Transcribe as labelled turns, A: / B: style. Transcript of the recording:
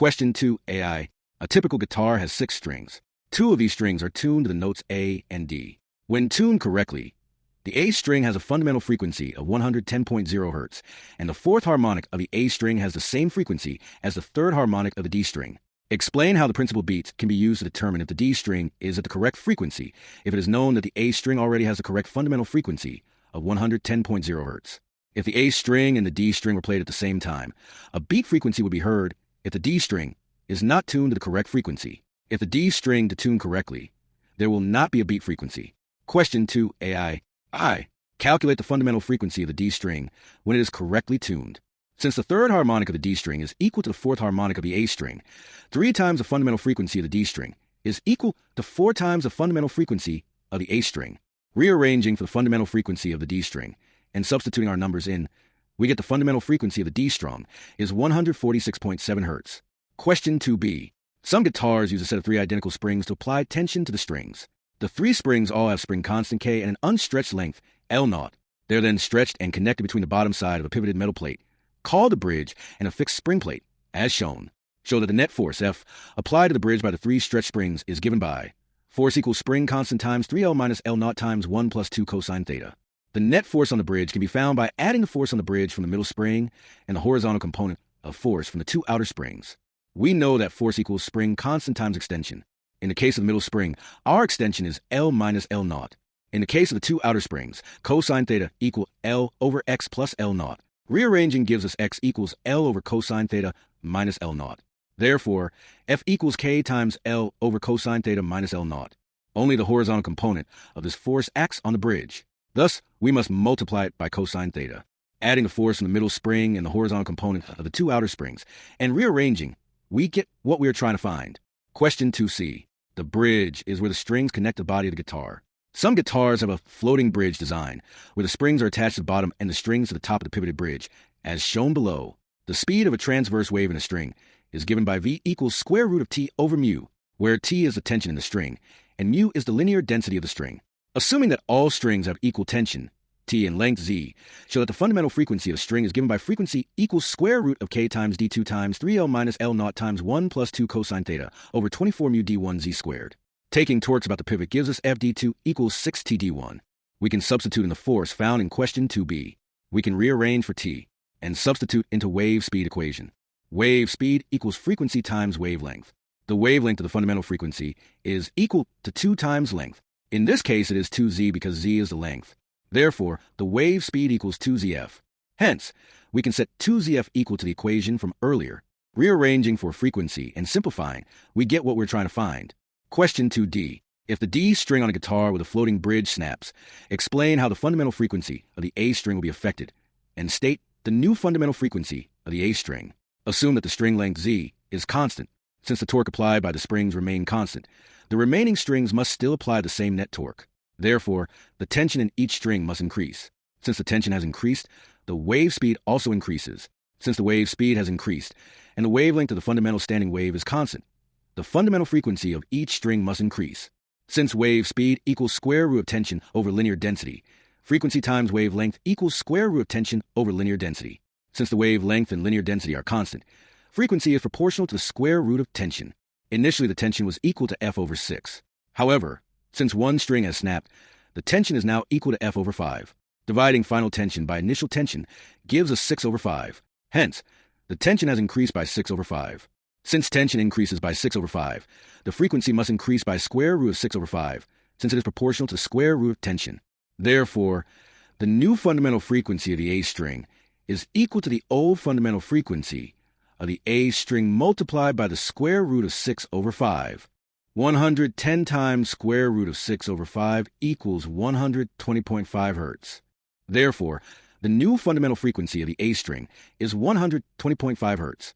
A: Question 2 AI. A typical guitar has 6 strings. 2 of these strings are tuned to the notes A and D. When tuned correctly, the A string has a fundamental frequency of 110.0 Hz, and the fourth harmonic of the A string has the same frequency as the third harmonic of the D string. Explain how the principal beats can be used to determine if the D string is at the correct frequency if it is known that the A string already has the correct fundamental frequency of 110.0 Hz. If the A string and the D string were played at the same time, a beat frequency would be heard if the D string is not tuned to the correct frequency. If the D string is tuned correctly, there will not be a beat frequency. Question 2 AI. Calculate the fundamental frequency of the D string when it is correctly tuned. Since the third harmonic of the D string is equal to the fourth harmonic of the A string, 3 times the fundamental frequency of the D string is equal to 4 times the fundamental frequency of the A string. Rearranging for the fundamental frequency of the D string and substituting our numbers in, we get the fundamental frequency of the D string is 146.7 Hz. Question 2b. Some guitars use a set of 3 identical springs to apply tension to the strings. The 3 springs all have spring constant K and an unstretched length, L0. They're then stretched and connected between the bottom side of a pivoted metal plate, called the bridge, and a fixed spring plate, as shown. Show that the net force, F, applied to the bridge by the 3 stretched springs is given by force equals spring constant times 3L minus L0 times 1 plus 2 cosine theta. The net force on the bridge can be found by adding the force on the bridge from the middle spring and the horizontal component of force from the 2 outer springs. We know that force equals spring constant times extension. In the case of the middle spring, our extension is L minus L0. In the case of the 2 outer springs, cosine theta equal L over X plus L0. Rearranging gives us X equals L over cosine theta minus L0. Therefore, F equals K times L over cosine theta minus L0. Only the horizontal component of this force acts on the bridge. Thus, we must multiply it by cosine theta, adding the force from the middle spring and the horizontal component of the 2 outer springs, and rearranging, we get what we are trying to find. Question 2c. The bridge is where the strings connect the body of the guitar. Some guitars have a floating bridge design, where the springs are attached to the bottom and the strings to the top of the pivoted bridge, as shown below. The speed of a transverse wave in a string is given by V equals square root of T over mu, where T is the tension in the string, and mu is the linear density of the string. Assuming that all strings have equal tension, T and length Z, show that the fundamental frequency of a string is given by frequency equals square root of K times D2 times 3L minus L0 times 1 plus 2 cosine theta over 24 mu D1 Z squared. Taking torques about the pivot gives us FD2 equals 6TD1. We can substitute in the force found in question 2b. We can rearrange for T and substitute into wave speed equation. Wave speed equals frequency times wavelength. The wavelength of the fundamental frequency is equal to 2 times length. In this case, it is 2Z because Z is the length. Therefore, the wave speed equals 2ZF. Hence, we can set 2ZF equal to the equation from earlier. Rearranging for frequency and simplifying, we get what we're trying to find. Question 2d. If the D string on a guitar with a floating bridge snaps, explain how the fundamental frequency of the A string will be affected, and state the new fundamental frequency of the A string. Assume that the string length Z is constant. Since the torque applied by the springs remain constant, the remaining strings must still apply the same net torque. Therefore, the tension in each string must increase. Since the tension has increased, the wave speed also increases. Since the wave speed has increased, and the wavelength of the fundamental standing wave is constant, the fundamental frequency of each string must increase. Since wave speed equals square root of tension over linear density, frequency times wavelength equals square root of tension over linear density. Since the wavelength and linear density are constant, frequency is proportional to the square root of tension. Initially, the tension was equal to F over 6. However, since one string has snapped, the tension is now equal to F over 5. Dividing final tension by initial tension gives us 6 over 5. Hence, the tension has increased by 6 over 5. Since tension increases by 6 over 5, the frequency must increase by square root of 6 over 5, since it is proportional to the square root of tension. Therefore, the new fundamental frequency of the A string is equal to the old fundamental frequency of the A string multiplied by the square root of 6 over 5. 110 times square root of 6 over 5 equals 120.5 Hz. Therefore, the new fundamental frequency of the A string is 120.5 Hz.